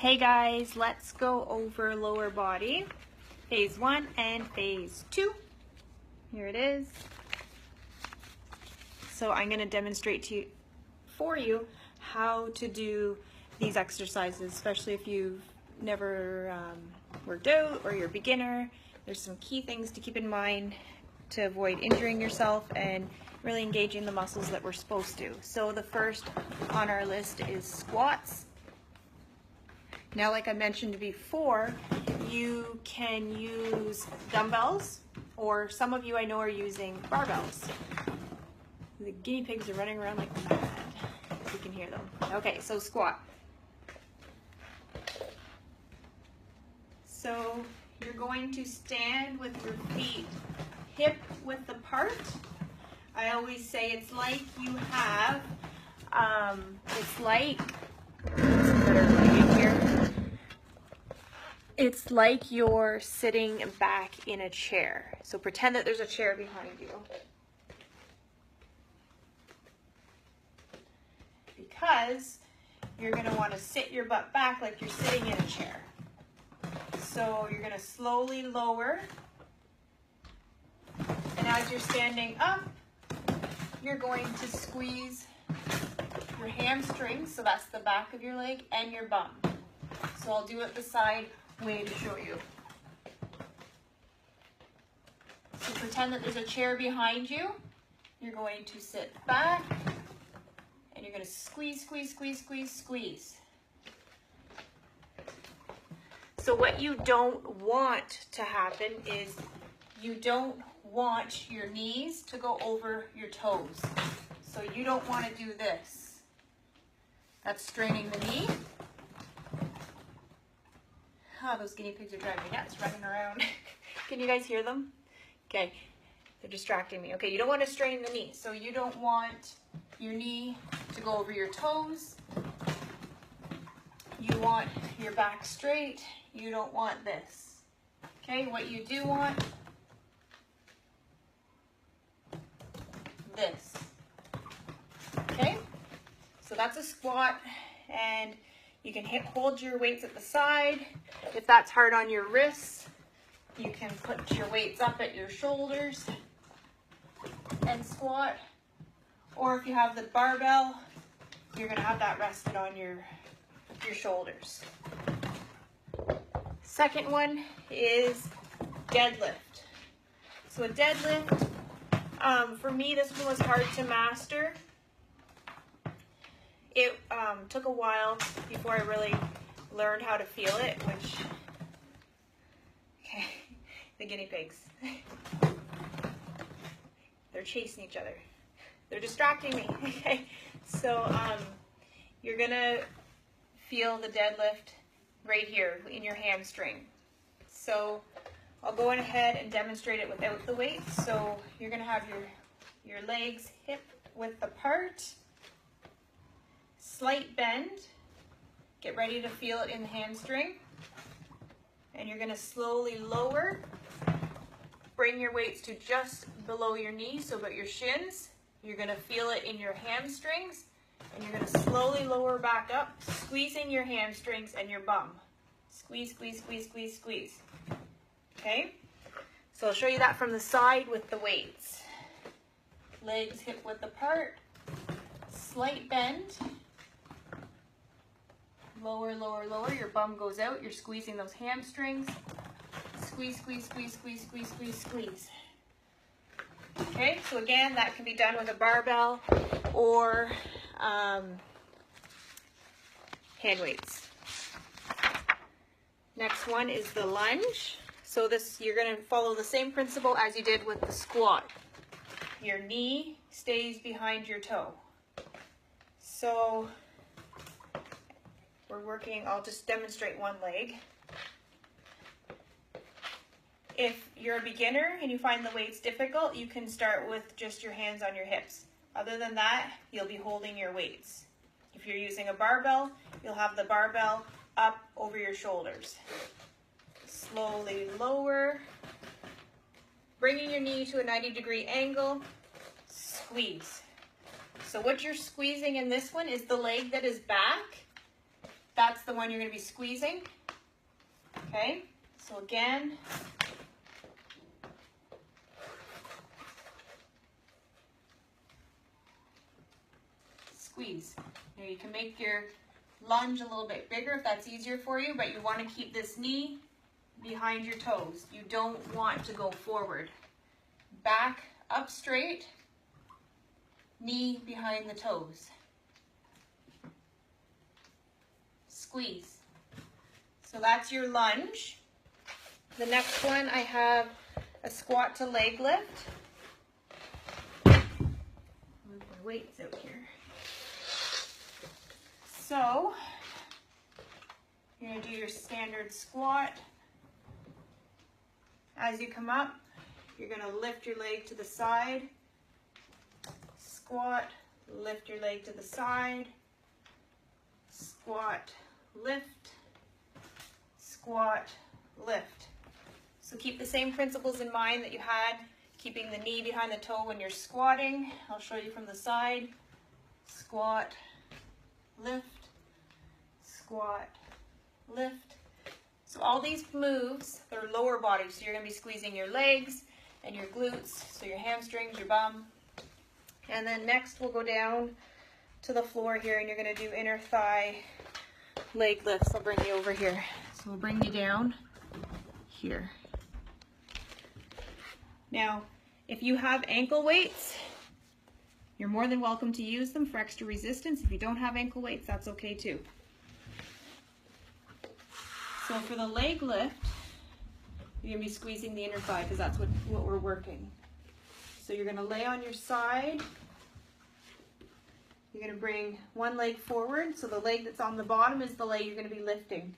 Hey guys, let's go over lower body, phase 1 and phase 2. Here it is. So I'm going to demonstrate for you how to do these exercises, especially if you've never worked out or you're a beginner. There's some key things to keep in mind to avoid injuring yourself and really engaging the muscles that we're supposed to. So the first on our list is squats. Now, like I mentioned before, you can use dumbbells, or some of you I know are using barbells. The guinea pigs are running around like mad, if you can hear them. Okay, so squat. So you're going to stand with your feet hip width apart. I always say it's like you have, it's like you're sitting back in a chair. So pretend that there's a chair behind you. Because you're going to want to sit your butt back like you're sitting in a chair. So you're going to slowly lower. And as you're standing up, you're going to squeeze your hamstrings, so that's the back of your leg, and your bum. So I'll do it the side way to show you. So pretend that there's a chair behind you. You're going to sit back, and you're going to squeeze, squeeze, squeeze, squeeze, squeeze. So what you don't want to happen is you don't want your knees to go over your toes. So you don't want to do this. That's straining the knee. Oh, those guinea pigs are driving me nuts, running around. Can you guys hear them? Okay, they're distracting me. Okay, you don't want to strain the knee. So you don't want your knee to go over your toes. You want your back straight. You don't want this. Okay, what you do want, this. Okay, so that's a squat, and you can hold your weights at the side. If that's hard on your wrists, you can put your weights up at your shoulders and squat. Or if you have the barbell, you're going to have that rested on your shoulders. Second one is deadlift. So a deadlift, for me, this one was hard to master. It took a while before I really learned how to feel it, which, okay, the guinea pigs. They're chasing each other. They're distracting me, okay? So you're gonna feel the deadlift right here in your hamstring. So I'll go ahead and demonstrate it without the weight. So you're gonna have your legs hip width apart. Slight bend, get ready to feel it in the hamstring, and you're going to slowly lower, bring your weights to just below your knees, so about your shins. You're going to feel it in your hamstrings, and you're going to slowly lower back up, squeezing your hamstrings and your bum. Squeeze, squeeze, squeeze, squeeze, squeeze. Okay, so I'll show you that from the side with the weights. Legs hip width apart, slight bend. Lower, lower, lower. Your bum goes out. You're squeezing those hamstrings. Squeeze, squeeze, squeeze, squeeze, squeeze, squeeze, squeeze. Okay, so again, that can be done with a barbell or hand weights. Next one is the lunge. So this, you're going to follow the same principle as you did with the squat. Your knee stays behind your toe. So we're working, I'll just demonstrate one leg. If you're a beginner and you find the weights difficult, you can start with just your hands on your hips. Other than that, you'll be holding your weights. If you're using a barbell, you'll have the barbell up over your shoulders. Slowly lower, bringing your knee to a 90-degree angle, squeeze. So what you're squeezing in this one is the leg that is back that's the one you're going to be squeezing. Okay, so again, squeeze. Now you can make your lunge a little bit bigger if that's easier for you, but you want to keep this knee behind your toes. You don't want to go forward. Back up straight, knee behind the toes. Squeeze. So that's your lunge. The next one, I have a squat to leg lift. Move my weights out here. So, you're going to do your standard squat. As you come up, you're going to lift your leg to the side. Squat, lift your leg to the side. Squat, lift. Squat, lift. So keep the same principles in mind that you had, keeping the knee behind the toe when you're squatting. I'll show you from the side. Squat, lift, squat, lift. So all these moves, they're lower body, so you're going to be squeezing your legs and your glutes, so your hamstrings, your bum. And then next we'll go down to the floor here, and you're going to do inner thigh leg lifts. I'll bring you over here. So we'll bring you down here. Now, if you have ankle weights, you're more than welcome to use them for extra resistance. If you don't have ankle weights, that's okay too. So for the leg lift, you're going to be squeezing the inner thigh because that's what we're working. So you're going to lay on your side. You're going to bring one leg forward. So the leg that's on the bottom is the leg you're going to be lifting.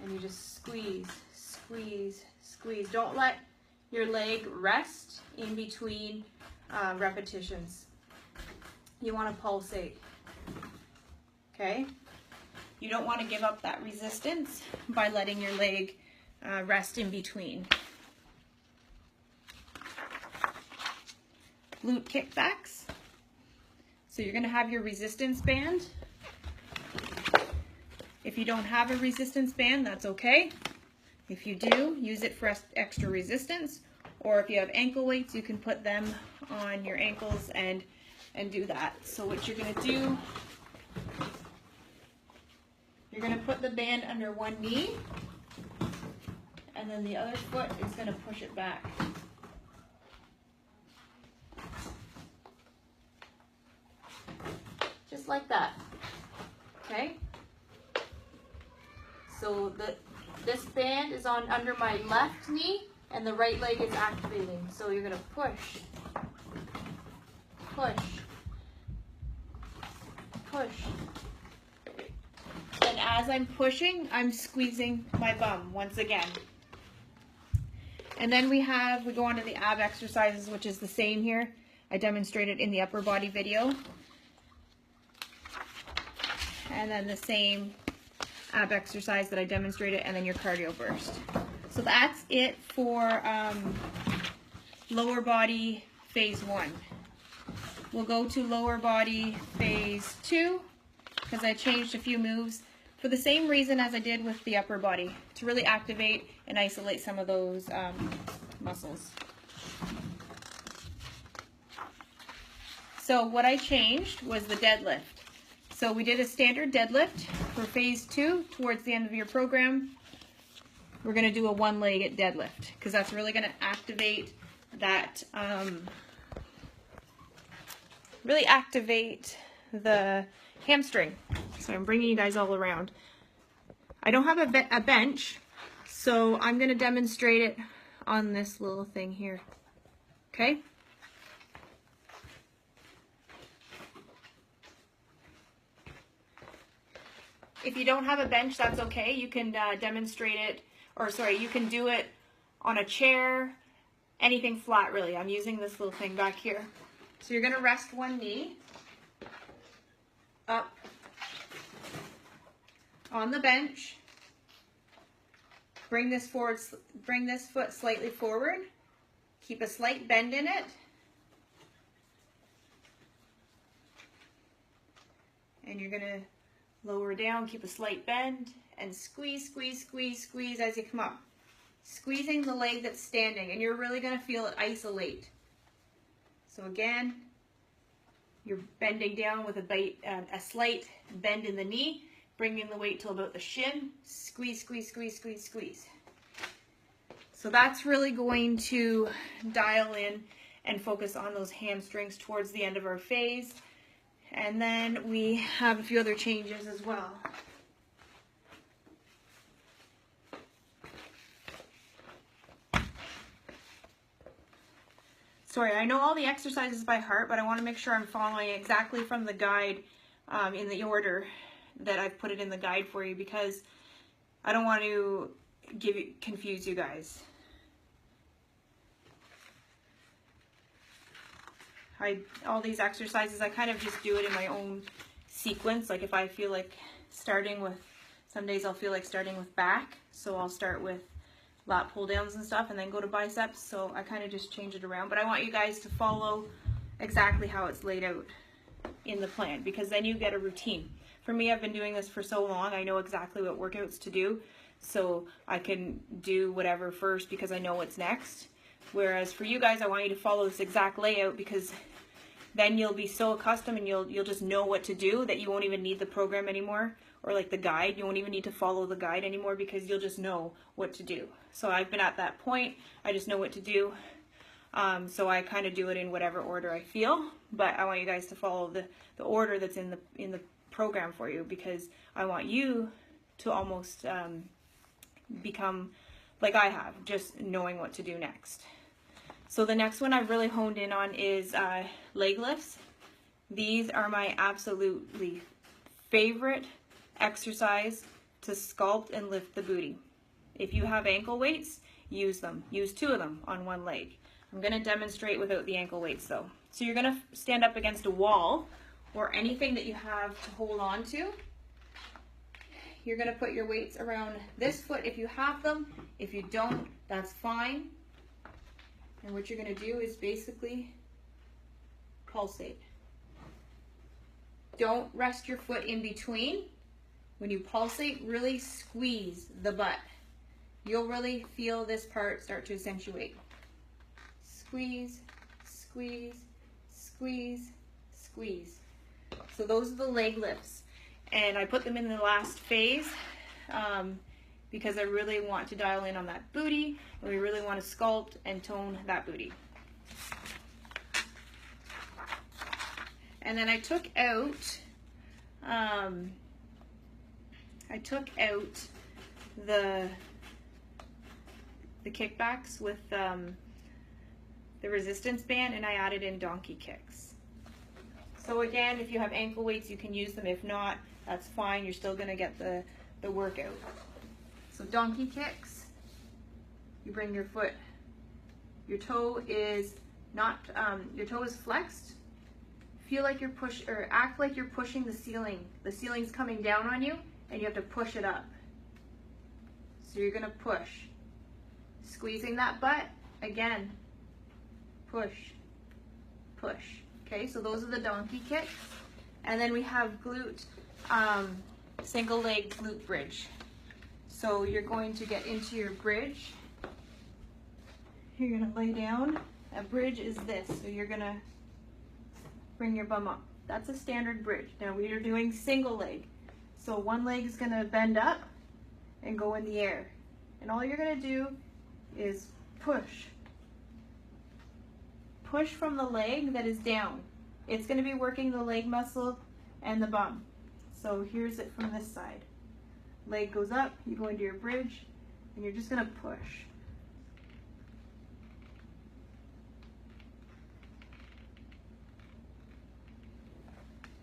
And you just squeeze, squeeze, squeeze. Don't let your leg rest in between repetitions. You want to pulsate. Okay? You don't want to give up that resistance by letting your leg rest in between. Glute kickbacks. So you're going to have your resistance band. If you don't have a resistance band, that's okay. If you do, use it for extra resistance. Or if you have ankle weights, you can put them on your ankles and do that. So what you're going to do, you're going to put the band under one knee, and then the other foot is going to push it back. Just like that. Okay? So this band is on under my left knee, and the right leg is activating. So you're going to push, push, push. And as I'm pushing, I'm squeezing my bum once again. And then we go on to the ab exercises, which is the same here. I demonstrated in the upper body video. And then the same ab exercise that I demonstrated, and then your cardio burst. So that's it for lower body phase 1. We'll go to lower body phase 2 because I changed a few moves for the same reason as I did with the upper body, to really activate and isolate some of those muscles. So what I changed was the deadlift. So we did a standard deadlift for phase 2 towards the end of your program. We're going to do a one-legged deadlift because that's really going to activate that, really activate the hamstring. So I'm bringing you guys all around. I don't have a bench, so I'm going to demonstrate it on this little thing here. Okay? If you don't have a bench, that's okay. You can demonstrate it, or sorry, you can do it on a chair, anything flat really. I'm using this little thing back here. So you're going to rest one knee up on the bench. Bring this forward, bring this foot slightly forward. Keep a slight bend in it. And you're you're gonna lower down, keep a slight bend, and squeeze, squeeze, squeeze, squeeze as you come up. Squeezing the leg that's standing, and you're really gonna feel it isolate. So again, you're bending down with a slight bend in the knee, bringing the weight till about the shin, squeeze, squeeze, squeeze, squeeze, squeeze. So that's really going to dial in and focus on those hamstrings towards the end of our phase. And then we have a few other changes as well. Sorry, I know all the exercises by heart, but I want to make sure I'm following exactly from the guide in the order that I've put it in the guide for you, because I don't want to confuse you guys. All these exercises, I kind of just do it in my own sequence. Like if I feel like starting with, some days I'll feel like starting with back, so I'll start with lat pull downs and stuff and then go to biceps. So I kind of just change it around, but I want you guys to follow exactly how it's laid out in the plan, because then you get a routine. For me, I've been doing this for so long, I know exactly what workouts to do, so I can do whatever first because I know what's next. Whereas for you guys, I want you to follow this exact layout, because then you'll be so accustomed and you'll just know what to do that you won't even need the program anymore, or like the guide. You won't even need to follow the guide anymore, because you'll just know what to do. So I've been at that point. I just know what to do. So I kind of do it in whatever order I feel, but I want you guys to follow the order that's in the program for you, because I want you to almost become like I have, just knowing what to do next. So the next one I've really honed in on is leg lifts. These are my absolutely favorite exercise to sculpt and lift the booty. If you have ankle weights, use them. Use 2 of them on one leg. I'm going to demonstrate without the ankle weights though. So you're going to stand up against a wall or anything that you have to hold on to. You're going to put your weights around this foot if you have them. If you don't, that's fine. And what you're going to do is basically pulsate. Don't rest your foot in between. When you pulsate, really squeeze the butt. You'll really feel this part start to accentuate. Squeeze, squeeze, squeeze, squeeze. So those are the leg lifts. And I put them in the last phase because I really want to dial in on that booty, and we really want to sculpt and tone that booty. And then I took out the kickbacks with the resistance band, and I added in donkey kicks. So again, if you have ankle weights, you can use them. If not, that's fine. You're still going to get the workout. So donkey kicks, you bring your foot, your toe is not, your toe is flexed. Feel like you're act like you're pushing the ceiling. The ceiling's coming down on you, and you have to push it up. So you're gonna push. Squeezing that butt, again, push, push. Okay, so those are the donkey kicks. And then we have glute, single leg glute bridge. So you're going to get into your bridge. You're gonna lay down. A bridge is this, so you're gonna bring your bum up. That's a standard bridge. Now we are doing single leg. So one leg is gonna bend up and go in the air. And all you're gonna do is push. Push from the leg that is down. It's gonna be working the leg muscle and the bum. So here's it from this side. Leg goes up, you go into your bridge, and you're just gonna push.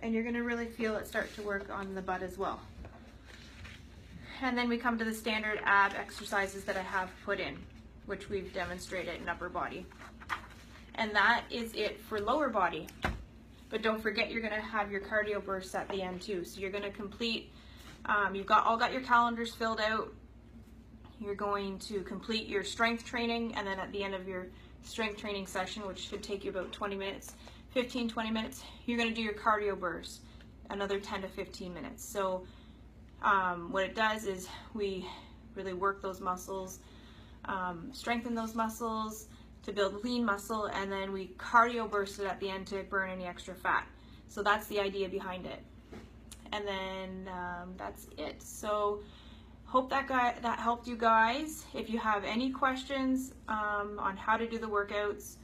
And you're gonna really feel it start to work on the butt as well. And then we come to the standard ab exercises that I have put in, which we've demonstrated in upper body. And that is it for lower body. But don't forget, you're gonna have your cardio bursts at the end too. So you're gonna complete, you've all got your calendars filled out. You're going to complete your strength training, and then at the end of your strength training session, which should take you about 20 minutes, 15-20 minutes, you're gonna do your cardio bursts. another 10 to 15 minutes. So what it does is we really work those muscles, strengthen those muscles to build lean muscle, and then we cardio burst it at the end to burn any extra fat. So that's the idea behind it. And then that's it. So hope that helped you guys. If you have any questions on how to do the workouts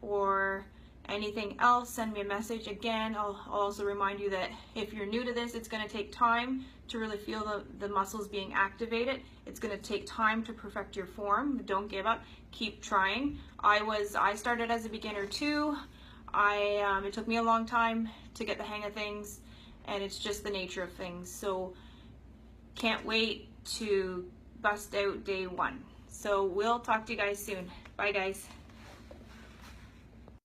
or anything else, send me a message. Again, I'll also remind you that if you're new to this, it's going to take time to really feel the muscles being activated. It's going to take time to perfect your form. Don't give up. Keep trying. I started as a beginner too. It took me a long time to get the hang of things, and it's just the nature of things. So can't wait to bust out day one. So we'll talk to you guys soon. Bye guys.